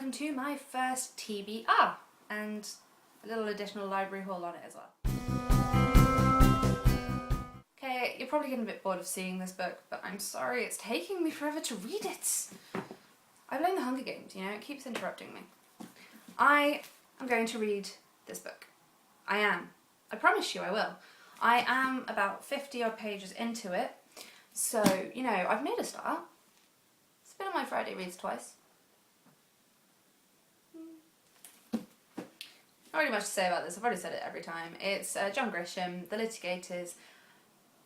welcome to my first TBR and a little additional library haul on it as well. Okay, you're probably getting a bit bored of seeing this book, but I'm sorry, it's taking me forever to read it. I blame the Hunger Games, you know, it keeps interrupting me. I am going to read this book. I am. I promise you I will. I am about 50 odd pages into it, so, you know, I've made a start. It's been on my Friday reads twice. Not really much to say about this, I've already said it every time. It's John Grisham, The Litigators.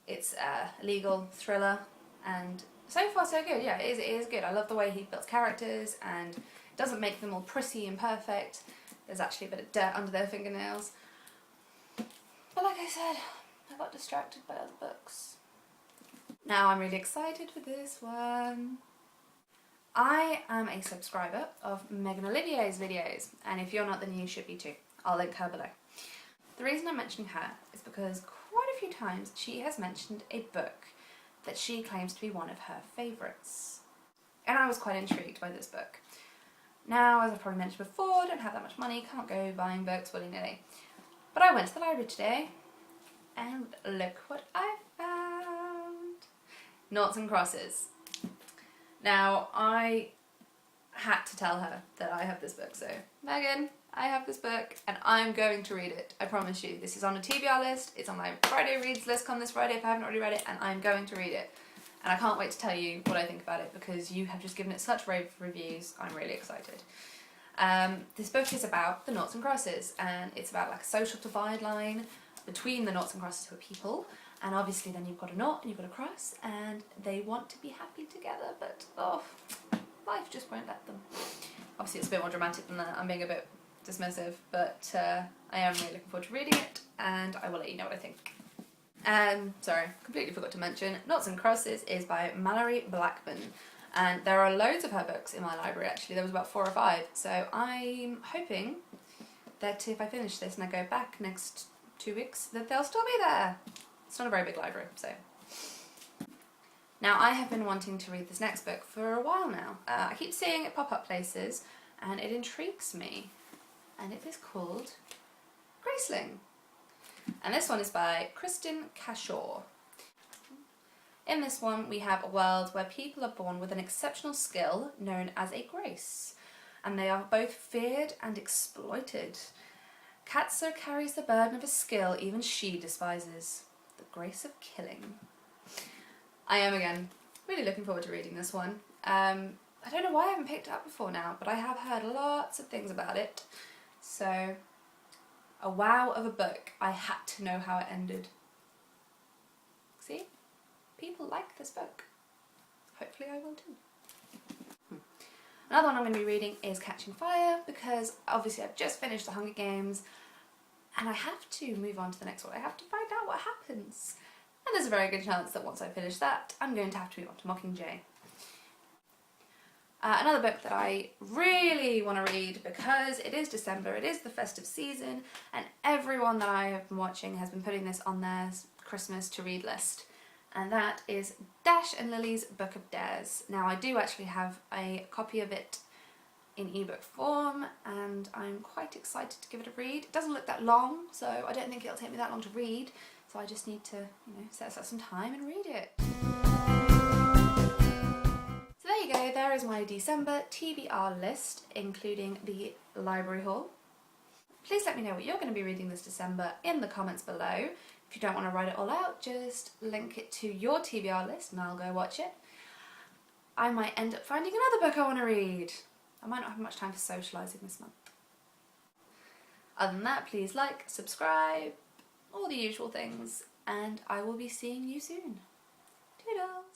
It's a legal thriller, and so far so good. Yeah, it is good. I love the way he builds characters and doesn't make them all pretty and perfect. There's actually a bit of dirt under their fingernails. But like I said, I got distracted by other books. Now I'm really excited for this one. I am a subscriber of Megan Olivier's videos, and if you're not, then you should be too. I'll link her below. The reason I'm mentioning her is because quite a few times she has mentioned a book that she claims to be one of her favourites. And I was quite intrigued by this book. Now, as I've probably mentioned before, I don't have that much money, can't go buying books willy-nilly. But I went to the library today, and look what I found. Noughts and Crosses. Now, I had to tell her that I have this book, so Megan, I have this book and I'm going to read it. I promise you. This is on a TBR list, it's on my Friday reads list come this Friday if I haven't already read it, and I'm going to read it. And I can't wait to tell you what I think about it because you have just given it such rave reviews. I'm really excited. This book is about the Noughts and Crosses, and it's about like a social divide line between the Noughts and Crosses who are people, and obviously then you've got a knot and you've got a cross and they want to be happy together, but oh, life just won't let them. Obviously it's a bit more dramatic than that, I'm being a bit dismissive, but I am really looking forward to reading it and I will let you know what I think. Sorry, completely forgot to mention, Noughts and Crosses is by Mallory Blackman, and there are loads of her books in my library actually. There was about 4 or 5, so I'm hoping that if I finish this and I go back next 2 weeks that they'll still be there. It's not a very big library, so. Now I have been wanting to read this next book for a while now. I keep seeing it pop up places and it intrigues me, and it is called Graceling. And this one is by Kristen Cashaw. In this one we have a world where people are born with an exceptional skill known as a grace, and they are both feared and exploited. Katza carries the burden of a skill even she despises, the grace of killing. I am again really looking forward to reading this one. I don't know why I haven't picked it up before now, but I have heard lots of things about it. So, a wow of a book. I had to know how it ended. See? People like this book. Hopefully I will too. Another one I'm going to be reading is Catching Fire, because obviously I've just finished the Hunger Games and I have to move on to the next one. I have to find out what happens. And there's a very good chance that once I finish that, I'm going to have to move on to Mockingjay. Another book that I really want to read because it is December, it is the festive season, and everyone that I have been watching has been putting this on their Christmas to read list. And that is Dash and Lily's Book of Dares. Now I do actually have a copy of it in ebook form and I'm quite excited to give it a read. It doesn't look that long, so I don't think it'll take me that long to read, so I just need to, you know, set aside some time and read it. So there you go, there is my December TBR list, including the library haul. Please let me know what you're going to be reading this December in the comments below. If you don't want to write it all out, just link it to your TBR list and I'll go watch it. I might end up finding another book I want to read. I might not have much time for socialising this month. Other than that, please like, subscribe, all the usual things, and I will be seeing you soon. Toodles!